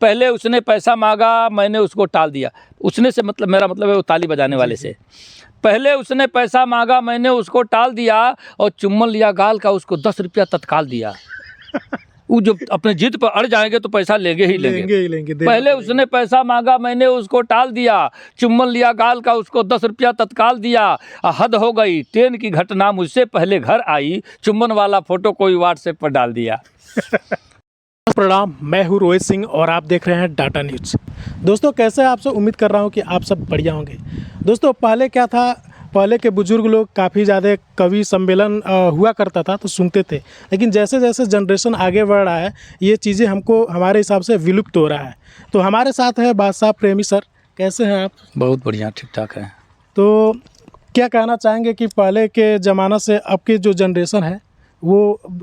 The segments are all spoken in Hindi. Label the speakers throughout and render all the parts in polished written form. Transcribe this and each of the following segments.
Speaker 1: पहले उसने पैसा मांगा, मैंने उसको टाल दिया। उसने से मतलब मेरा मतलब है वो ताली बजाने वाले से। पहले उसने पैसा मांगा, मैंने उसको टाल दिया, और चुम्बन लिया गाल का, उसको 10 रुपया तत्काल दिया। वो जो अपने जिद पर अड़ जाएंगे तो पैसा लेंगे ही लेंगे। पहले उसने पैसा मांगा, मैंने उसको टाल दिया, चुम्बन लिया गाल का, उसको 10 रुपया तत्काल दिया। हद हो गई, ट्रेन की घटना मुझसे पहले घर आई, चुम्बन वाला फोटो कोई व्हाट्सएप पर डाल दिया।
Speaker 2: प्रणाम, मैं हूँ रोहित सिंह और आप देख रहे हैं डाटा न्यूज़। दोस्तों कैसे आपसे उम्मीद कर रहा हूँ कि आप सब बढ़िया होंगे। दोस्तों पहले क्या था, पहले के बुजुर्ग लोग काफ़ी ज़्यादा कवि सम्मेलन हुआ करता था तो सुनते थे, लेकिन जैसे जैसे जनरेशन आगे बढ़ रहा है ये चीज़ें हमको हमारे हिसाब से विलुप्त हो रहा है। तो हमारे साथ है बादशाह प्रेमी सर। कैसे हैं आप?
Speaker 1: बहुत बढ़िया, ठीक ठाक है।
Speaker 2: तो क्या कहना चाहेंगे कि पहले के ज़माना से अब की जो जनरेशन है वो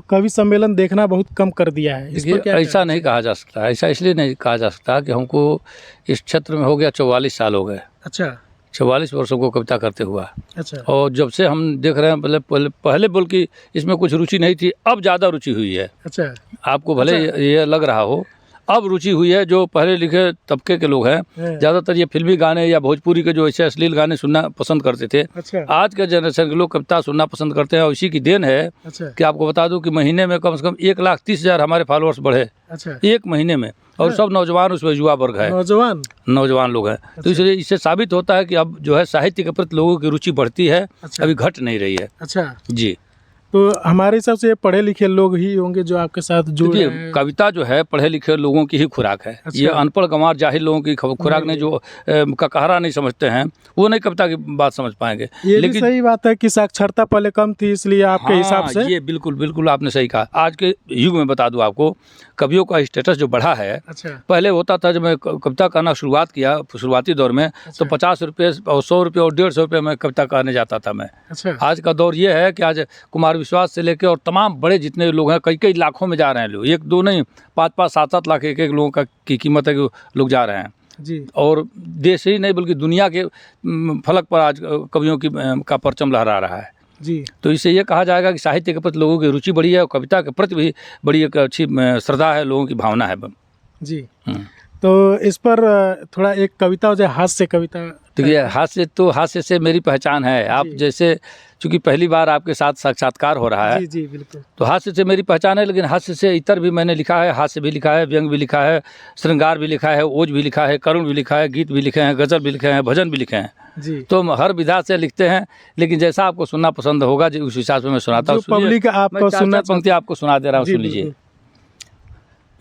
Speaker 2: कवि सम्मेलन देखना बहुत कम कर दिया है, इस पर क्या
Speaker 1: ऐसा नहीं कहा जा सकता, ऐसा इसलिए नहीं कहा जा सकता कि हमको इस क्षेत्र में हो गया 44 साल हो गए।
Speaker 2: अच्छा,
Speaker 1: 44 वर्षों को कविता करते हुआ।
Speaker 2: अच्छा।
Speaker 1: और जब से हम देख रहे हैं, पहले बोल कि इसमें कुछ रुचि नहीं थी, अब ज़्यादा रुचि हुई है।
Speaker 2: अच्छा,
Speaker 1: आपको भले ये लग रहा हो, अब रुचि हुई है। जो पढ़े लिखे तबके के लोग हैं, ज़्यादातर ये फिल्मी गाने या भोजपुरी के जो ऐसे अश्लील गाने सुनना पसंद करते थे,
Speaker 2: अच्छा,
Speaker 1: आज के जनरेशन के लोग कविता सुनना पसंद करते हैं। और इसी की देन है
Speaker 2: अच्छा,
Speaker 1: कि आपको बता दूं कि महीने में कम से कम 1,30,000 हमारे फॉलोअर्स बढ़े,
Speaker 2: अच्छा।
Speaker 1: एक महीने में। और सब नौजवान, उसमें युवा वर्ग है, नौजवान लोग हैं। तो इसलिए इससे साबित होता है कि अब जो है साहित्य के प्रति लोगों की रुचि बढ़ती है, अभी घट नहीं रही है।
Speaker 2: अच्छा
Speaker 1: जी।
Speaker 2: तो हमारे हिसाब से पढ़े लिखे लोग ही होंगे जो आपके साथ जुड़ रहे हैं।
Speaker 1: कविता जो है पढ़े लिखे लोगों की ही खुराक है। ये अनपढ़ गंवार जाहिल लोगों की खुराक नहीं, जो ककहरा नहीं समझते हैं, वो नहीं कविता की बात समझ पाएंगे।
Speaker 2: ये लेकिन सही बात है कि साक्षरता पहले कम थी, इसलिए आपके हिसाब से
Speaker 1: ये बिल्कुल आपने सही कहा। आज के युग में बता दूं आपको, कवियों का स्टेटस जो बढ़ा है। पहले होता था, जब मैं कविता करना शुरुआत किया शुरुआती दौर में, तो 50 रुपये और 100 रुपये और 150 रुपये में कविता करने जाता था मैं। आज का दौर ये है कि आज कुमार विश्वास से लेकर और तमाम बड़े जितने लोग हैं, कई लाखों में जा रहे हैं लोग। 1 2 नहीं, 5 7 लाख एक लोगों की कीमत है कि लोग जा रहे हैं जी। और देश ही नहीं बल्कि दुनिया के फलक पर आज कवियों का परचम लहरा रहा है जी। तो इससे ये कहा जाएगा कि साहित्य के प्रति लोगों की रुचि बढ़ी है, और कविता के प्रति भी बड़ी एक अच्छी श्रद्धा है, लोगों की भावना है
Speaker 2: जी। तो इस पर थोड़ा एक कविता हो जाए, हास्य कविता।
Speaker 1: देखिए, हास्य से मेरी पहचान है। आप जैसे चूँकि पहली बार आपके साथ साक्षात्कार हो रहा है,
Speaker 2: जी जी बिल्कुल,
Speaker 1: तो हास्य से मेरी पहचान है। लेकिन हास्य से इतर भी मैंने लिखा है, हास्य भी लिखा है, व्यंग भी लिखा है, श्रृंगार भी लिखा है, ओज भी लिखा है, करुण भी लिखा है, गीत भी लिखे हैं, गज़ल भी लिखे हैं, भजन भी लिखे हैं जी। तो हम हर विधा से लिखते हैं, लेकिन जैसा आपको सुनना पसंद होगा जी उस हिसाब से मैं सुनाता हूँ।
Speaker 2: पब्लिक आपको सुनना,
Speaker 1: पंक्ति आपको सुना दे रहा हूँ, सुन लीजिए।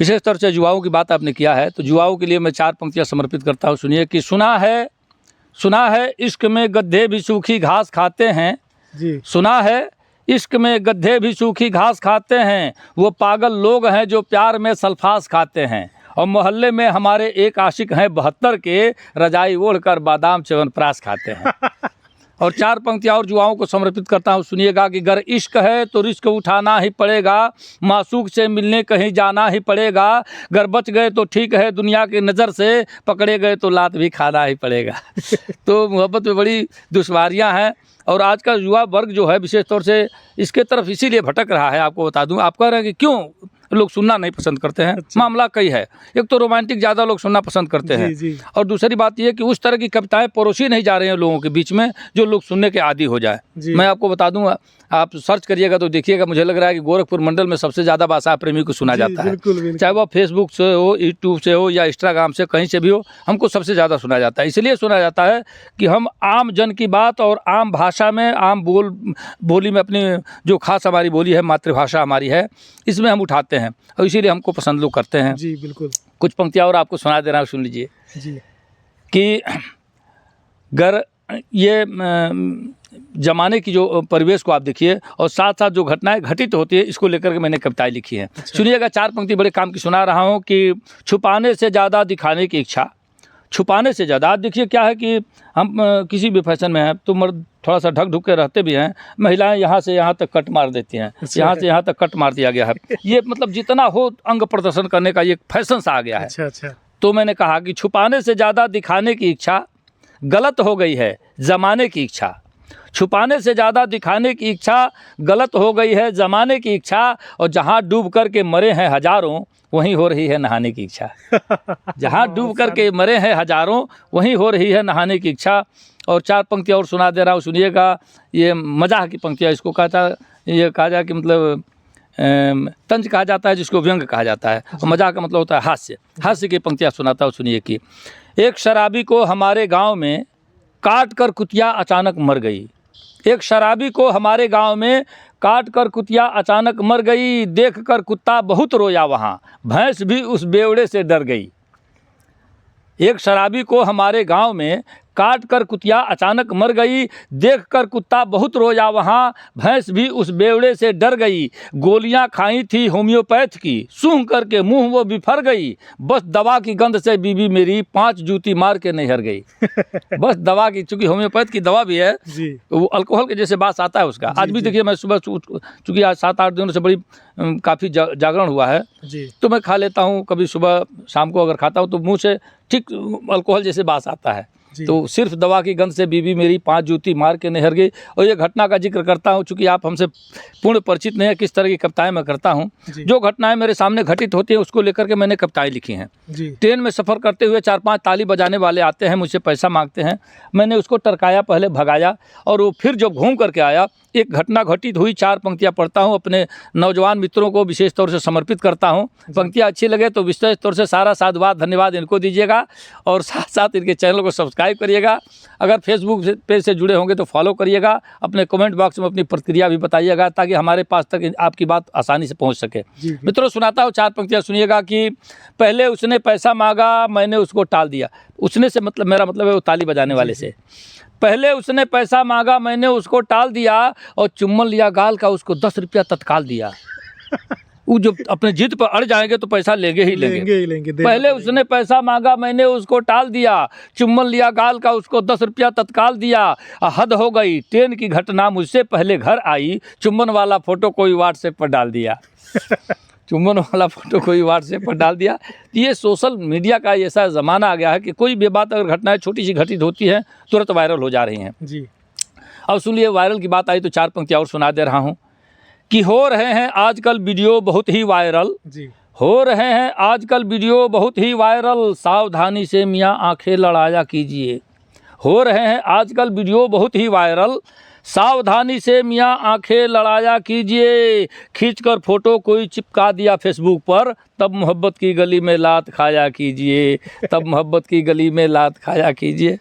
Speaker 1: विशेष तौर से युवाओं की बात आपने किया है, तो युवाओं के लिए मैं 4 पंक्तियाँ समर्पित करता हूँ। सुनिए कि सुना है इश्क में गधे भी सूखी घास खाते हैं जी। सुना है इश्क में गधे भी सूखी घास खाते हैं, वो पागल लोग हैं जो प्यार में सल्फास खाते हैं। और मोहल्ले में हमारे एक आशिक हैं 72 के, रजाई ओढ़कर बादाम च्यवनप्राश खाते हैं। और 4 पंक्तियाँ और युवाओं को समर्पित करता हूँ, सुनिएगा कि अगर इश्क है तो रिस्क उठाना ही पड़ेगा, मासूक से मिलने कहीं जाना ही पड़ेगा, अगर बच गए तो ठीक है दुनिया की नज़र से, पकड़े गए तो लात भी खाना ही पड़ेगा। तो मोहब्बत में बड़ी दुश्वारियाँ हैं, और आज का युवा वर्ग जो है विशेष तौर से इसके तरफ इसीलिए भटक रहा है। आपको बता दूं, आप कह रहे हैं कि क्यों लोग सुनना नहीं पसंद करते हैं। मामला कई है। एक तो रोमांटिक ज़्यादा लोग सुनना पसंद करते हैं जी। और दूसरी बात यह कि उस तरह की कविताएं परोसी नहीं जा रही हैं लोगों के बीच में, जो लोग सुनने के आदी हो जाए। मैं आपको बता दूं, आप सर्च करिएगा तो देखिएगा, मुझे लग रहा है कि गोरखपुर मंडल में सबसे ज़्यादा बादशाह प्रेमी को सुना जाता है। चाहे वह फेसबुक से हो, यूट्यूब से हो, या इंस्टाग्राम से, कहीं से भी हो, हमको सबसे ज़्यादा सुना जाता है। इसलिए सुना जाता है कि हम आम जन की बात और आम भाषा में, आम बोली में, अपनी जो खास हमारी बोली है, मातृभाषा हमारी है, इसमें हम उठाते हैं, और इसीलिए हमको पसंद लोग करते हैं जी। बिल्कुल। कुछ पंक्तियाँ और आपको सुना दे रहा हूँ, सुन लीजिए जी। कि गर ये जमाने की जो परिवेश को आप देखिए, और साथ साथ जो घटनाएं घटित होती है, इसको लेकर के मैंने कविताएं लिखी हैं। सुनिएगा, 4 पंक्ति बड़े काम की सुना रहा हूँ कि छुपाने से ज़्यादा दिखाने की इच्छा, छुपाने से ज़्यादा। आप देखिए क्या है कि हम किसी भी फैशन में हैं तो मर्द थोड़ा सा ढक ढुक के रहते भी हैं, महिलाएं यहाँ से यहाँ तक कट मार देती हैं, यहाँ से यहाँ तक कट मार दिया गया है। ये मतलब जितना हो अंग प्रदर्शन करने का ये फैशन सा आ गया है। अच्छा। तो मैंने कहा कि छुपाने से ज़्यादा दिखाने की इच्छा, गलत हो गई है ज़माने की इच्छा, छुपाने से ज़्यादा दिखाने की इच्छा गलत हो गई है ज़माने की इच्छा, और जहाँ डूब कर के मरे हैं हजारों वहीं हो रही है नहाने की इच्छा। जहाँ डूब कर के मरे हैं हजारों वहीं हो रही है नहाने की इच्छा। और 4 पंक्तियाँ और सुना दे रहा हूँ, सुनिएगा। ये मजाक की पंक्तियाँ, इसको ये कहा जाए कि मतलब तंज कहा जाता है जिसको व्यंग कहा जाता है, और मजाक का मतलब होता है हास्य। हास्य की पंक्तियाँ सुनाता हूँ, सुनिए कि एक शराबी को हमारे गांव में काट कर कुतिया अचानक मर गई। एक शराबी को हमारे गांव में काट कर कुतिया अचानक मर गई, देख कर कुत्ता बहुत रोया वहाँ, भैंस भी उस बेवड़े से डर गई। एक शराबी को हमारे गांव में काट कर कुतिया अचानक मर गई, देख कर कुत्ता बहुत रोया वहाँ, भैंस भी उस बेवड़े से डर गई। गोलियां खाई थी होम्योपैथ की, सूंघ करके मुंह वो बिफर गई, बस दवा की गंध से बीबी मेरी 5 जूती मार के नहीं हर गई। बस दवा की, चूंकि होम्योपैथ की दवा भी है, वो अल्कोहल के जैसे बात आता है उसका। आज भी देखिए, मैं सुबह चूँकि आज 7-8 दिनों से बड़ी काफ़ी जागरण हुआ है, तो मैं खा लेता हूँ, कभी सुबह शाम को अगर खाता हूँ तो मुँह से ठीक अल्कोहल जैसे बात आता है। तो सिर्फ दवा की गंध से बीबी मेरी 5 जूती मार के निहर गई। और ये घटना का जिक्र करता हूँ चूँकि आप हमसे पूर्ण परिचित नहीं है किस तरह की कविताएं मैं करता हूँ। जो घटनाएं मेरे सामने घटित होती हैं उसको लेकर के मैंने कविताएं लिखी हैं। ट्रेन में सफ़र करते हुए 4-5 ताली बजाने वाले आते हैं, मुझसे पैसा मांगते हैं। मैंने उसको टरकाया, पहले भगाया, और वो फिर जब घूम करके आया, एक घटना घटित हुई। 4 पंक्तियाँ पढ़ता हूँ, अपने नौजवान मित्रों को विशेष तौर से समर्पित करता हूँ। पंक्तियाँ अच्छी लगे तो विशेष तौर से सारा साधुवाद धन्यवाद इनको दीजिएगा, और साथ साथ इनके चैनल को सब्सक्राइब करिएगा। अगर फेसबुक पेज से जुड़े होंगे तो फॉलो करिएगा। अपने कमेंट बॉक्स में अपनी प्रतिक्रिया भी बताइएगा ताकि हमारे पास तक आपकी बात आसानी से पहुँच सके। मित्रों, सुनाता हूँ 4 पंक्तियाँ, सुनिएगा कि पहले उसने पैसा मांगा, मैंने उसको टाल दिया। उसने से मतलब मेरा मतलब है वो ताली बजाने वाले से। पहले उसने पैसा मांगा, मैंने उसको टाल दिया, और चुम्बन लिया गाल का, उसको 10 रुपया तत्काल दिया। वो जो अपने जिद पर अड़ जाएंगे तो पैसा लेंगे ही लेंगे। पहले उसने पैसा मांगा, मैंने उसको टाल दिया, चुम्बन लिया गाल का, उसको 10 रुपया तत्काल दिया। हद हो गई, ट्रेन की घटना मुझसे पहले घर आई, चुम्बन वाला फोटो कोई व्हाट्सएप पर डाल दिया। चुम्बन वाला फोटो कोई व्हाट्सएप पर डाल दिया। ये सोशल मीडिया का ऐसा ज़माना आ गया है कि कोई भी बात अगर घटनाएं छोटी सी घटित होती हैं तुरंत वायरल हो जा रही हैं जी। अब सुनिए, वायरल की बात आई तो 4 पंक्तियाँ और सुना दे रहा हूँ कि हो रहे हैं आजकल वीडियो बहुत ही वायरल जी। हो रहे हैं आजकल वीडियो बहुत ही वायरल, सावधानी से मियाँ आंखें लड़ाया कीजिए। हो रहे हैं आजकल वीडियो बहुत ही वायरल, सावधानी से मियाँ आंखें लड़ाया कीजिए। खींचकर फोटो कोई चिपका दिया फेसबुक पर, तब मोहब्बत की गली में लात खाया कीजिए। तब मोहब्बत की गली में लात खाया कीजिए।